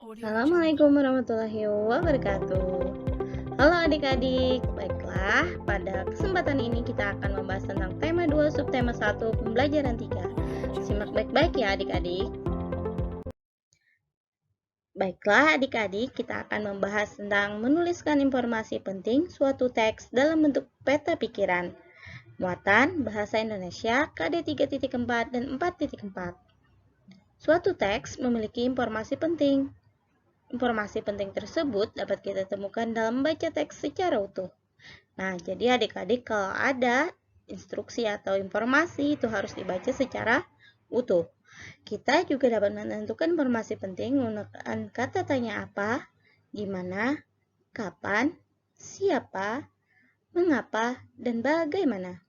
Assalamualaikum warahmatullahi wabarakatuh. Halo adik-adik, baiklah pada kesempatan ini kita akan membahas tentang tema 2 subtema 1 pembelajaran 3. Simak baik-baik ya adik-adik. Baiklah adik-adik, kita akan membahas tentang menuliskan informasi penting suatu teks dalam bentuk peta pikiran. Muatan Bahasa Indonesia KD 3.4 dan 4.4. Suatu teks memiliki informasi penting. Informasi penting tersebut dapat kita temukan dalam membaca teks secara utuh. Nah, jadi adik-adik kalau ada instruksi atau informasi itu harus dibaca secara utuh. Kita juga dapat menentukan informasi penting menggunakan kata tanya apa, di mana, kapan, siapa, mengapa, dan bagaimana.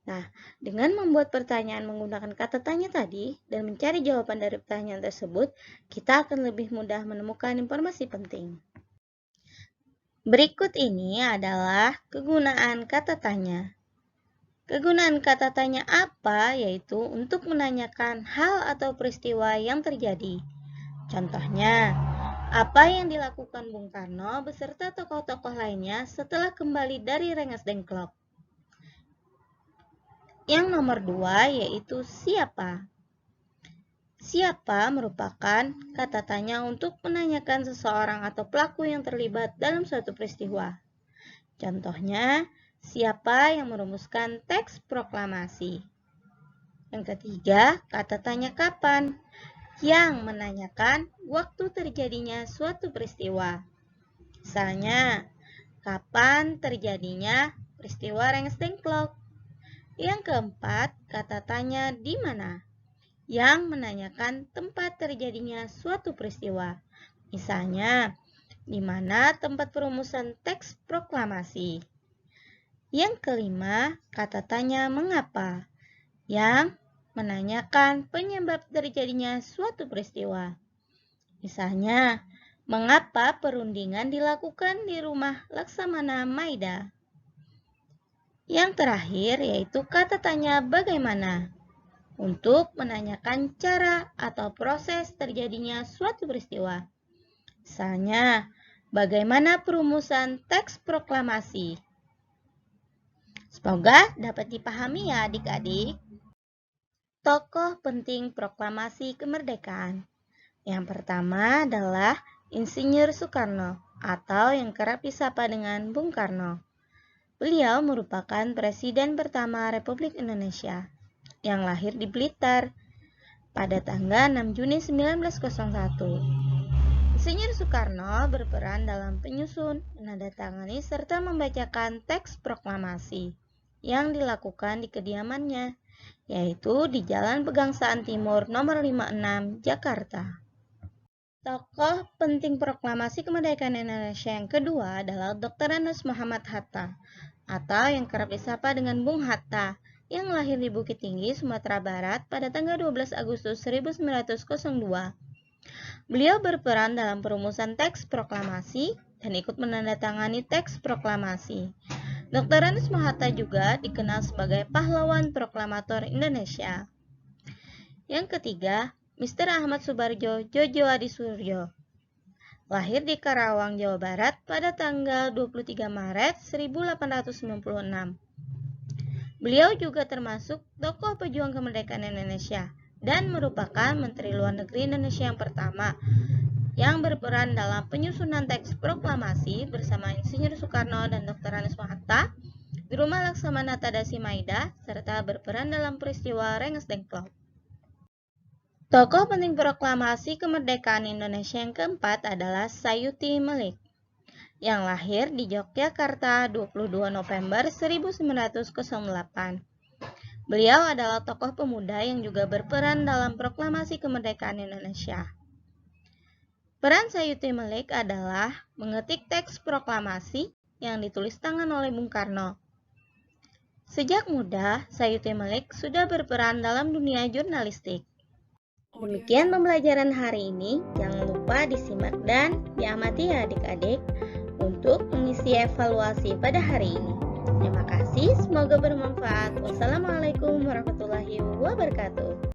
Nah, dengan membuat pertanyaan menggunakan kata tanya tadi dan mencari jawaban dari pertanyaan tersebut, kita akan lebih mudah menemukan informasi penting. Berikut ini adalah kegunaan kata tanya. Kegunaan kata tanya apa? Yaitu untuk menanyakan hal atau peristiwa yang terjadi. Contohnya, apa yang dilakukan Bung Karno beserta tokoh-tokoh lainnya setelah kembali dari Rengas Dengklok? Yang nomor 2 yaitu siapa. Siapa merupakan kata tanya untuk menanyakan seseorang atau pelaku yang terlibat dalam suatu peristiwa. Contohnya, siapa yang merumuskan teks proklamasi. Yang ketiga, kata tanya kapan, yang menanyakan waktu terjadinya suatu peristiwa. Misalnya, kapan terjadinya peristiwa Rengas Dengklok? Yang keempat, kata tanya di mana, yang menanyakan tempat terjadinya suatu peristiwa. Misalnya, di mana tempat perumusan teks proklamasi. Yang kelima, kata tanya mengapa, yang menanyakan penyebab terjadinya suatu peristiwa. Misalnya, mengapa perundingan dilakukan di rumah Laksamana Maida? Yang terakhir yaitu kata tanya bagaimana, untuk menanyakan cara atau proses terjadinya suatu peristiwa. Misalnya, bagaimana perumusan teks proklamasi? Semoga dapat dipahami ya adik-adik. Tokoh penting proklamasi kemerdekaan. Yang pertama adalah Insinyur Soekarno atau yang kerap disapa dengan Bung Karno. Beliau merupakan Presiden pertama Republik Indonesia yang lahir di Blitar pada tanggal 6 Juni 1901. Insinyur Soekarno berperan dalam penyusun, menandatangani, serta membacakan teks proklamasi yang dilakukan di kediamannya, yaitu di Jalan Pegangsaan Timur nomor 56, Jakarta. Tokoh penting proklamasi kemerdekaan Indonesia yang kedua adalah Dr. Andes Muhammad Hatta atau yang kerap disapa dengan Bung Hatta yang lahir di Bukit Tinggi, Sumatera Barat pada tanggal 12 Agustus 1902. Beliau berperan dalam perumusan teks proklamasi dan ikut menandatangani teks proklamasi. Dr. Andes Hatta juga dikenal sebagai pahlawan proklamator Indonesia. Yang ketiga, Mr. Ahmad Subarjo Djojo Adisuryo. Lahir di Karawang, Jawa Barat pada tanggal 23 Maret 1896. Beliau juga termasuk tokoh pejuang kemerdekaan Indonesia dan merupakan Menteri Luar Negeri Indonesia yang pertama yang berperan dalam penyusunan teks proklamasi bersama Insinyur Soekarno dan Dr. Andes Hatta di rumah Laksamana Tadasi Maida serta berperan dalam peristiwa Rengas Dengklok. Tokoh penting proklamasi kemerdekaan Indonesia yang keempat adalah Sayuti Melik, yang lahir di Yogyakarta 22 November 1908. Beliau adalah tokoh pemuda yang juga berperan dalam proklamasi kemerdekaan Indonesia. Peran Sayuti Melik adalah mengetik teks proklamasi yang ditulis tangan oleh Bung Karno. Sejak muda, Sayuti Melik sudah berperan dalam dunia jurnalistik. Demikian pembelajaran hari ini, jangan lupa disimak dan diamati ya adik-adik untuk mengisi evaluasi pada hari ini. Terima kasih, semoga bermanfaat. Wassalamualaikum warahmatullahi wabarakatuh.